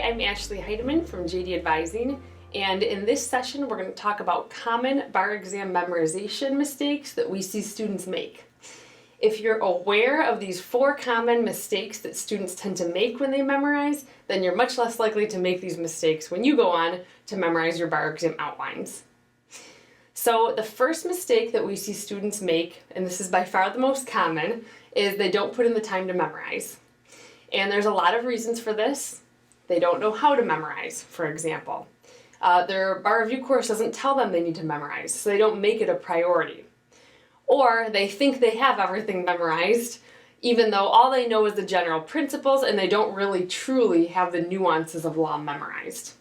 I'm Ashley Heidemann from JD Advising, and in this session we're going to talk about common bar exam memorization mistakes that we see students make. If you're aware of these 4 common mistakes that students tend to make when they memorize, then you're much less likely to make these mistakes when you go on to memorize your bar exam outlines. So the first mistake that we see students make, and this is by far the most common, is they don't put in the time to memorize. And there's a lot of reasons for this. They don't know how to memorize, for example. Their bar review course doesn't tell them they need to memorize, so they don't make it a priority. Or they think they have everything memorized, even though all they know is the general principles and they don't really truly have the nuances of law memorized.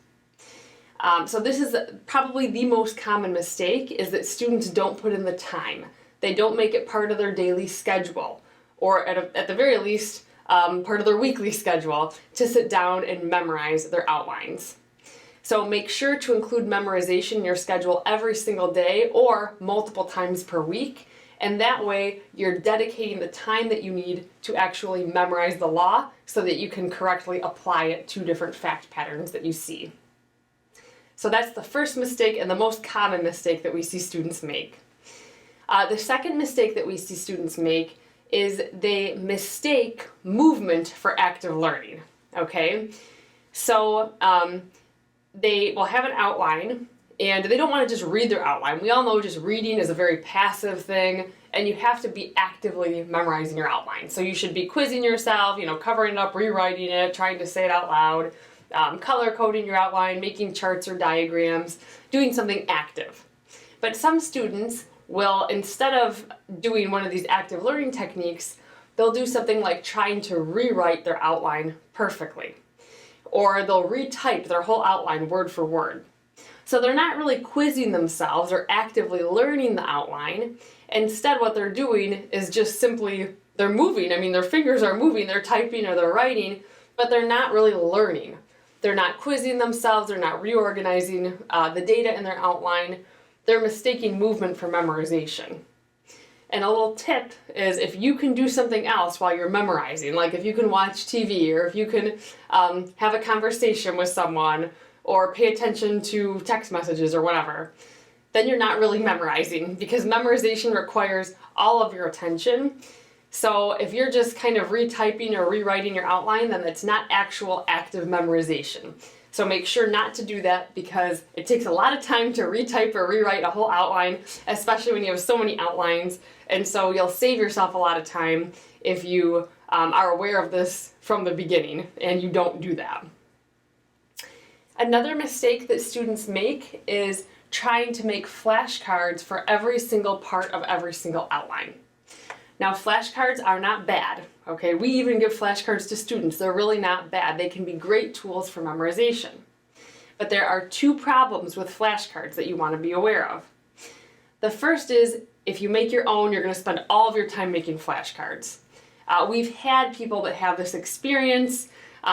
So this is probably the most common mistake, is that students don't put in the time. They don't make it part of their daily schedule, or at the very least, part of their weekly schedule to sit down and memorize their outlines. So make sure to include memorization in your schedule every single day or multiple times per week, and that way you're dedicating the time that you need to actually memorize the law so that you can correctly apply it to different fact patterns that you see. So that's the first mistake and the most common mistake that we see students make. The second mistake that we see students make is they mistake movement for active learning, okay? So they will have an outline and they don't want to just read their outline. We all know just reading is a very passive thing, and you have to be actively memorizing your outline. So you should be quizzing yourself, covering it up, rewriting it, trying to say it out loud, color coding your outline, making charts or diagrams, doing something active. But some students will, instead of doing one of these active learning techniques, they'll do something like trying to rewrite their outline perfectly. Or they'll retype their whole outline word for word. So they're not really quizzing themselves or actively learning the outline. Instead, what they're doing is just simply, they're moving. I mean, their fingers are moving, they're typing or they're writing, but they're not really learning. They're not quizzing themselves, they're not reorganizing the data in their outline. They're mistaking movement for memorization. And a little tip is, if you can do something else while you're memorizing, like if you can watch TV, or if you can have a conversation with someone, or pay attention to text messages or whatever, then you're not really memorizing, because memorization requires all of your attention. So if you're just kind of retyping or rewriting your outline, then it's not actual active memorization. So make sure not to do that, because it takes a lot of time to retype or rewrite a whole outline, especially when you have so many outlines. And so you'll save yourself a lot of time if you are aware of this from the beginning and you don't do that. Another mistake that students make is trying to make flashcards for every single part of every single outline. Now, flashcards are not bad, okay? We even give flashcards to students. They're really not bad. They can be great tools for memorization. But there are 2 problems with flashcards that you want to be aware of. The first is, if you make your own, you're going to spend all of your time making flashcards. We've had people that have this experience.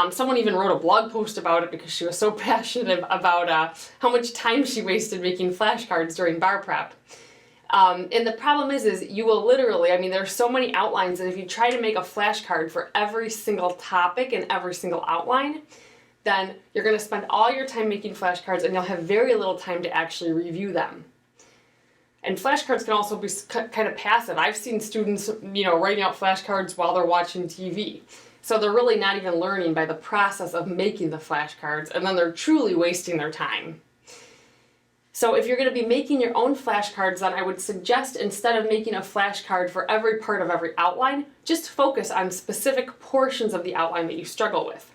Someone even wrote a blog post about it because she was so passionate about how much time she wasted making flashcards during bar prep. And the problem is you will literally, there's so many outlines that if you try to make a flashcard for every single topic and every single outline, then you're going to spend all your time making flashcards and you'll have very little time to actually review them. And flashcards can also be kind of passive. I've seen students, writing out flashcards while they're watching TV. So they're really not even learning by the process of making the flashcards, and then they're truly wasting their time. So if you're going to be making your own flashcards, then I would suggest, instead of making a flashcard for every part of every outline, just focus on specific portions of the outline that you struggle with.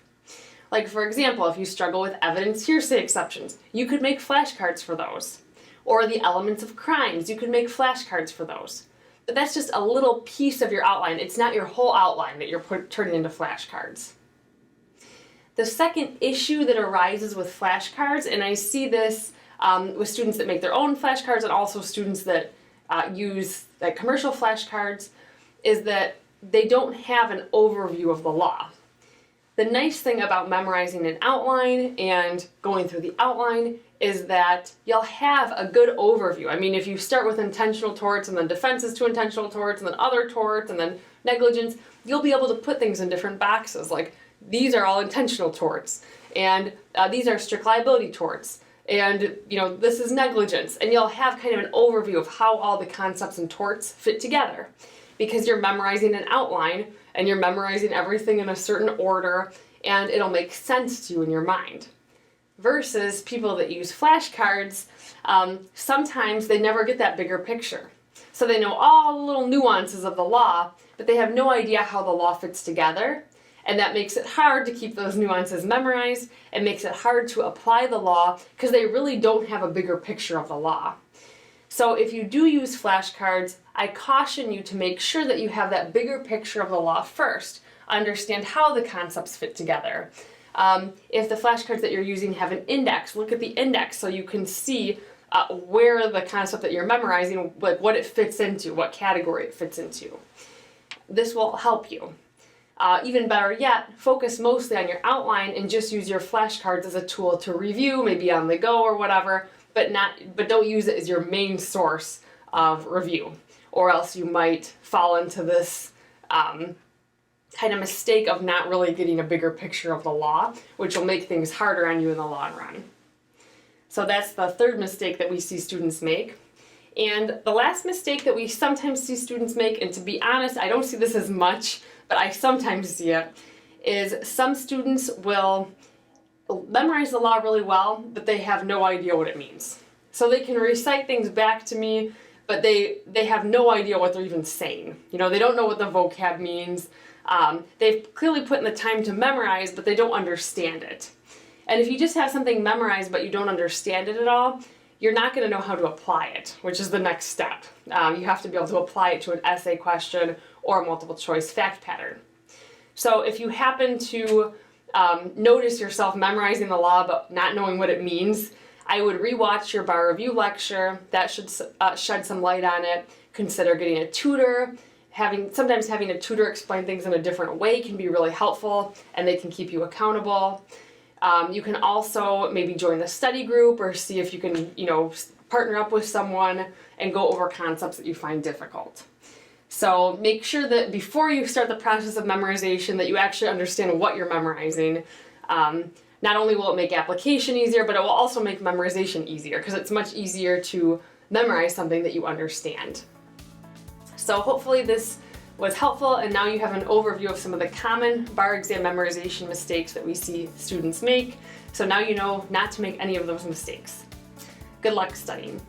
Like, for example, if you struggle with evidence hearsay exceptions, you could make flashcards for those. Or the elements of crimes, you could make flashcards for those. But that's just a little piece of your outline. It's not your whole outline that you're turning into flashcards. The second issue that arises with flashcards, and I see this with students that make their own flashcards and also students that use commercial flashcards, is that they don't have an overview of the law. The nice thing about memorizing an outline and going through the outline is that you'll have a good overview. If you start with intentional torts and then defenses to intentional torts and then other torts and then negligence, you'll be able to put things in different boxes. Like, these are all intentional torts. and these are strict liability torts, and this is negligence, and you'll have kind of an overview of how all the concepts and torts fit together, because you're memorizing an outline and you're memorizing everything in a certain order, and it'll make sense to you in your mind. Versus people that use flashcards, sometimes they never get that bigger picture. So they know all the little nuances of the law, but they have no idea how the law fits together, and that makes it hard to keep those nuances memorized, and makes it hard to apply the law because they really don't have a bigger picture of the law. So if you do use flashcards, I caution you to make sure that you have that bigger picture of the law first. Understand how the concepts fit together. If the flashcards that you're using have an index, look at the index so you can see where the concept that you're memorizing, like what it fits into, what category it fits into. This will help you. Even better yet, focus mostly on your outline and just use your flashcards as a tool to review, maybe on the go or whatever, but don't use it as your main source of review, or else you might fall into this kind of mistake of not really getting a bigger picture of the law, which will make things harder on you in the long run. So that's the third mistake that we see students make. And the last mistake that we sometimes see students make, and to be honest, I don't see this as much, but I sometimes see it, is some students will memorize the law really well, but they have no idea what it means. So they can recite things back to me, but they have no idea what they're even saying. They don't know what the vocab means. They've clearly put in the time to memorize, but they don't understand it. And if you just have something memorized but you don't understand it at all, you're not going to know how to apply it, which is the next step. You have to be able to apply it to an essay question or a multiple choice fact pattern. So if you happen to notice yourself memorizing the law but not knowing what it means, I would rewatch your bar review lecture. That should shed some light on it. Consider getting a tutor. Sometimes having a tutor explain things in a different way can be really helpful, and they can keep you accountable. You can also maybe join the study group or see if you can, partner up with someone and go over concepts that you find difficult. So make sure that before you start the process of memorization that you actually understand what you're memorizing. Not only will it make application easier, but it will also make memorization easier because it's much easier to memorize something that you understand. So hopefully this was helpful, and now you have an overview of some of the common bar exam memorization mistakes that we see students make. So now you know not to make any of those mistakes. Good luck studying.